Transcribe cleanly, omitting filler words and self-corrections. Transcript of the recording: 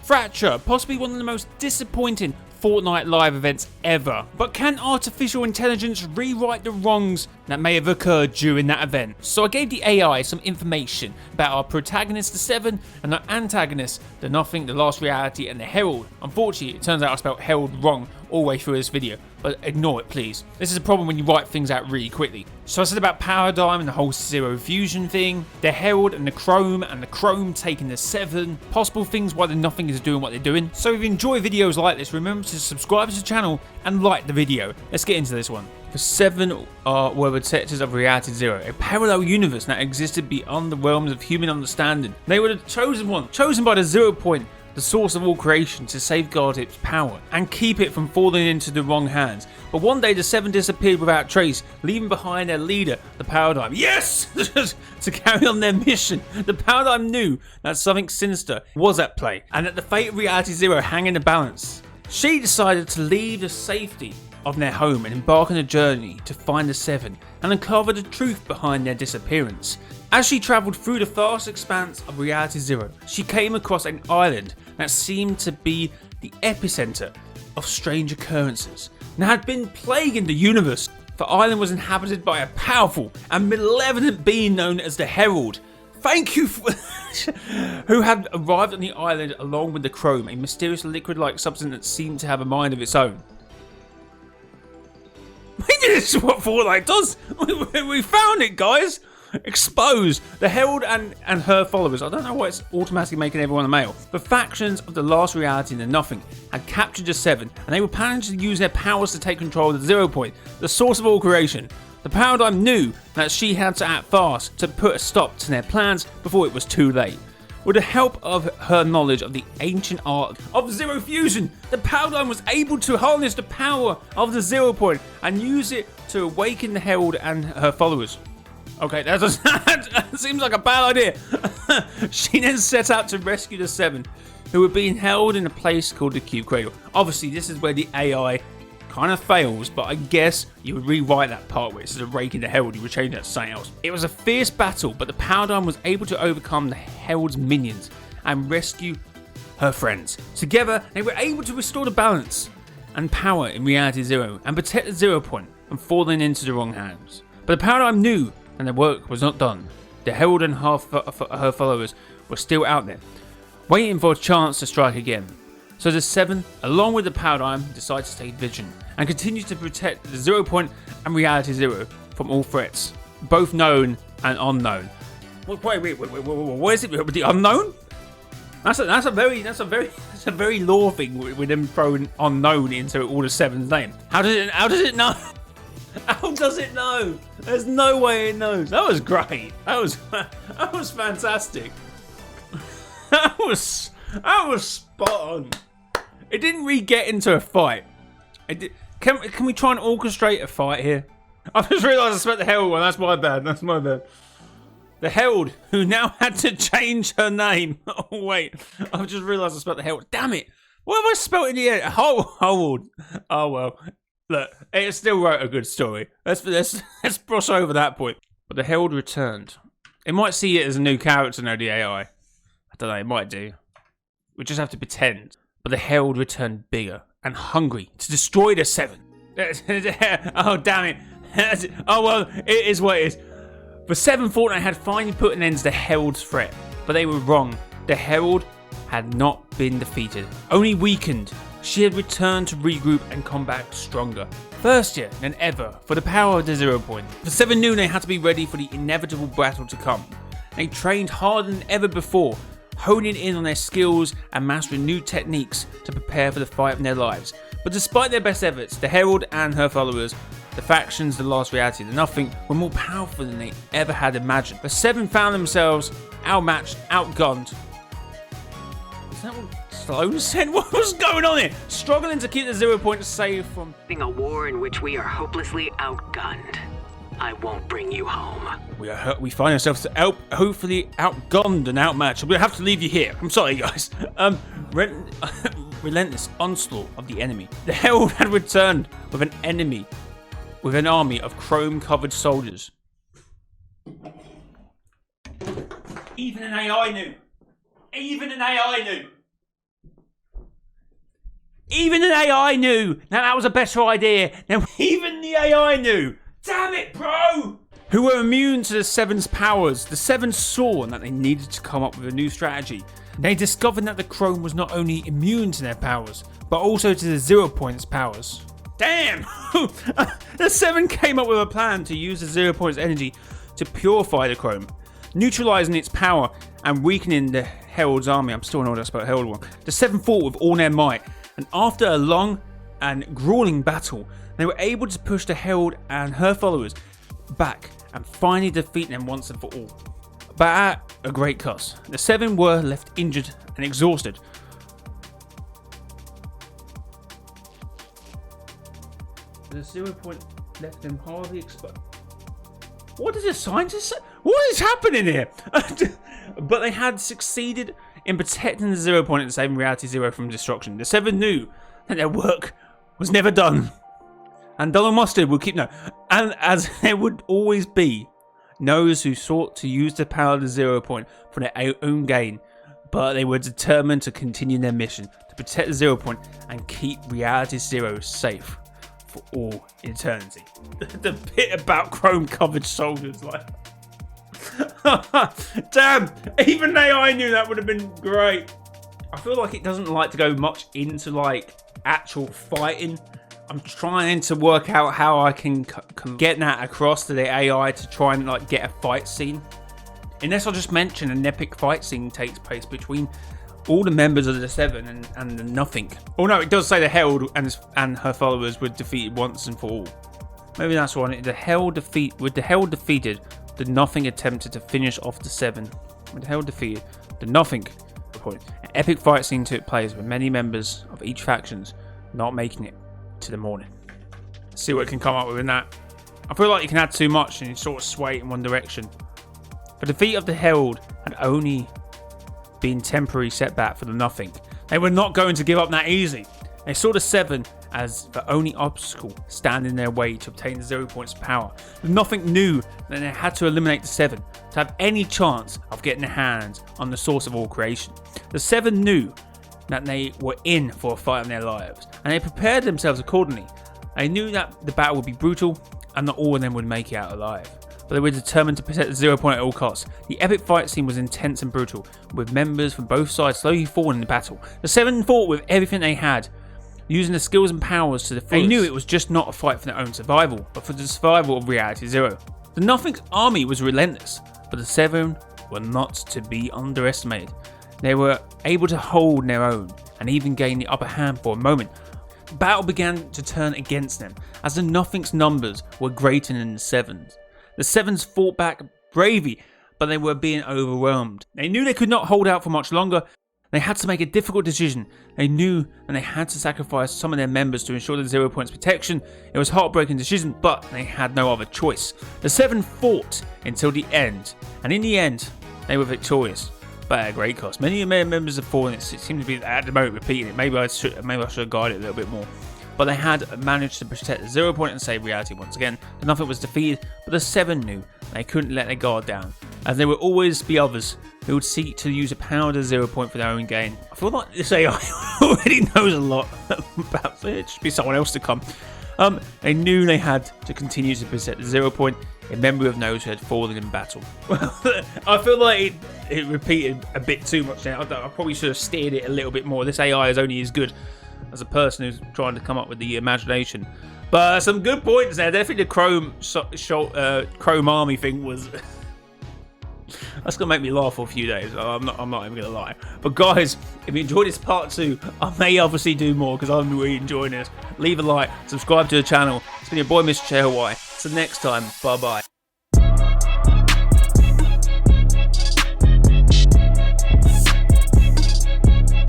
Fracture, possibly one of the most disappointing Fortnite live events ever. But can artificial intelligence rewrite the wrongs that may have occurred during that event? So I gave the AI some information about our protagonist, the Seven, and our antagonist, the Nothing, the Last Reality, and the Herald. Unfortunately, it turns out I spelled Herald wrong all the way through this video, but ignore it please. This is a problem when you write things out really quickly. So I said about Paradigm and the whole Zero Fusion thing, the Herald and the Chrome taking the Seven, possible things why the Nothing is doing what they're doing. So if you enjoy videos like this, remember to subscribe to the channel and like the video. Let's get into this one. The Seven were protectors of Reality Zero, a parallel universe that existed beyond the realms of human understanding. They were the chosen one, chosen by the 0 Point, the source of all creation, to safeguard its power and keep it from falling into the wrong hands. But one day the Seven disappeared without trace, leaving behind their leader, the Paradigm. Yes! To carry on their mission. The Paradigm knew that something sinister was at play and that the fate of Reality Zero hung in the balance. She decided to leave the safety of their home and embark on a journey to find the Seven and uncover the truth behind their disappearance. As she travelled through the vast expanse of Reality Zero, she came across an island that seemed to be the epicenter of strange occurrences and had been plaguing the universe. The island was inhabited by a powerful and malevolent being known as the Herald. Thank you for who had arrived on the island along with the Chrome, a mysterious liquid-like substance that seemed to have a mind of its own. Maybe this is what Fortnite does. We found it, guys. Exposed. The Herald and her followers, I don't know why it's automatically making everyone a male. The factions of the Last Reality and the Nothing had captured the Seven, and they were planning to use their powers to take control of the 0 Point, the source of all creation. The Paradigm knew that she had to act fast to put a stop to their plans before it was too late. With the help of her knowledge of the ancient art of Zero Fusion, the Paradigm was able to harness the power of the 0 Point and use it to awaken the Herald and her followers. Okay, that seems like a bad idea. She then set out to rescue the Seven, who were being held in a place called the Cube Cradle. Obviously, this is where the AI kind of fails, but I guess you would rewrite that part where it says awaken the Herald, you would change that to something else. It was a fierce battle, but the Paradigm was able to overcome the Herald's minions and rescue her friends. Together, they were able to restore the balance and power in Reality Zero and protect the 0 Point from falling into the wrong hands. But the Paradigm knew and their work was not done. The Herald and her followers were still out there, waiting for a chance to strike again. So the Seven, along with the Paradigm, decide to stay vigilant and continue to protect the 0 Point and Reality Zero from all threats, both known and unknown. Wait, what is it with the unknown? That's a very lore thing with them throwing unknown into all the Seven's name. How does it know? How does it know? There's no way it knows. That was great. That was fantastic. That was spot on. It didn't really get into a fight. Can we try and orchestrate a fight here? I just realised I spent the Herald one. That's my bad. The Herald, who now had to change her name. Oh wait, I've just realised I spelled the Herald. Damn it! What have I spelled in the end? Hold. Oh well. Look, it still wrote a good story. Let's brush over that point. But the Herald returned. It might see it as a new character now, the AI. I don't know, it might do. We just have to pretend. But the Herald returned bigger and hungry to destroy the Seven. Oh, damn it. Oh, well, it is what it is. The Seven Fortnite had finally put an end to the Herald's threat. But they were wrong. The Herald had not been defeated, only weakened. She had returned to regroup and come back stronger, thirstier than ever for the power of the 0 Point. The Seven knew they had to be ready for the inevitable battle to come. They trained harder than ever before, honing in on their skills and mastering new techniques to prepare for the fight of their lives. But despite their best efforts, the Herald and her followers, the factions, the Last Reality, the Nothing, were more powerful than they ever had imagined. The Seven found themselves outmatched, outgunned. Is that what Sloan said? What was going on here? Struggling to keep the 0 Point safe from a war in which we are hopelessly outgunned. I won't bring you home. We find ourselves hopefully outgunned and outmatched. We'll have to leave you here. I'm sorry, guys. Relentless onslaught of the enemy. The Herald had returned with an army of chrome-covered soldiers. Even an AI knew. Even the AI knew that was a better idea. Now, even the AI knew. Damn it, bro! Who were immune to the Seven's powers. The Seven saw that they needed to come up with a new strategy. They discovered that the Chrome was not only immune to their powers, but also to the 0 Point's powers. Damn! The Seven came up with a plan to use the 0 Point's energy to purify the Chrome, neutralizing its power and weakening the Herald's army. I'm still not sure about Herald one. The Seven fought with all their might, and after a long and grueling battle, they were able to push the Herald and her followers back and finally defeat them once and for all. But at a great cost. The Seven were left injured and exhausted. The 0 Point left them hardly exposed. What does the scientist say? What is happening here? But they had succeeded in protecting the 0 Point and saving Reality Zero from destruction. The Seven knew that their work was never done. And Donald Mustard would keep no. And as there would always be those who sought to use the power of the 0 Point for their own gain, but they were determined to continue their mission to protect the 0 Point and keep Reality Zero safe for all eternity. The bit about chrome-covered shoulders, like, damn! Even AI knew that would have been great. I feel like it doesn't like to go much into like actual fighting. I'm trying to work out how I can get that across to the AI to try and like get a fight scene. Unless I just mention an epic fight scene takes place between all the members of the Seven and the Nothing. Oh no, it does say the Herald and her followers were defeated once and for all. Maybe that's one. With the Herald defeated, the Nothing attempted to finish off the Seven. With the Herald defeated, the Nothing. An epic fight scene took place with many members of each factions not making it to the morning. Let's see what it can come up with in that. I feel like you can add too much and you sort of sway in one direction. The defeat of the Herald had only been temporary setback for the Nothing. They were not going to give up that easy. They saw the Seven as the only obstacle standing in their way to obtain the 0 Point's power. The Nothing knew that they had to eliminate the Seven to have any chance of getting their hands on the source of all creation. The Seven knew that they were in for a fight in their lives, and they prepared themselves accordingly. They knew that the battle would be brutal, and not all of them would make it out alive. But they were determined to protect the 0 Point at all costs. The epic fight scene was intense and brutal, with members from both sides slowly falling in the battle. The Seven fought with everything they had, using their skills and powers to the fullest. They knew it was just not a fight for their own survival, but for the survival of Reality Zero. The Nothing's army was relentless, but the Seven were not to be underestimated. They were able to hold their own, and even gain the upper hand for a moment. The battle began to turn against them, as the Nothing's numbers were greater than the Seven's. The Sevens fought back bravely, but they were being overwhelmed. They knew they could not hold out for much longer. They had to make a difficult decision. They knew that they had to sacrifice some of their members to ensure the 0 Point's protection. It was a heartbreaking decision, but they had no other choice. The Seven fought until the end, and in the end, they were victorious, but at a great cost. Many of their members have fallen. It seemed to be at the moment repeating it. Maybe I should have guided it a little bit more. But they had managed to protect the 0 Point and save Reality once again. The Nothing was defeated, but the Seven knew they couldn't let their guard down, as there would always be others who would seek to use the power of the 0 Point for their own gain. I feel like this AI already knows a lot about it. It should be someone else to come. They knew they had to continue to protect the 0 Point in memory of those who had fallen in battle. Well, I feel like it repeated a bit too much now. I probably should have steered it a little bit more. This AI is only as good as a person who's trying to come up with the imagination. But some good points there. Definitely the Chrome Army thing was... That's going to make me laugh for a few days. I'm not even going to lie. But guys, if you enjoyed this part 2, I may obviously do more because I'm really enjoying this. Leave a like, subscribe to the channel. It's been your boy, Mr. Chair Hawaii. Till next time, bye-bye.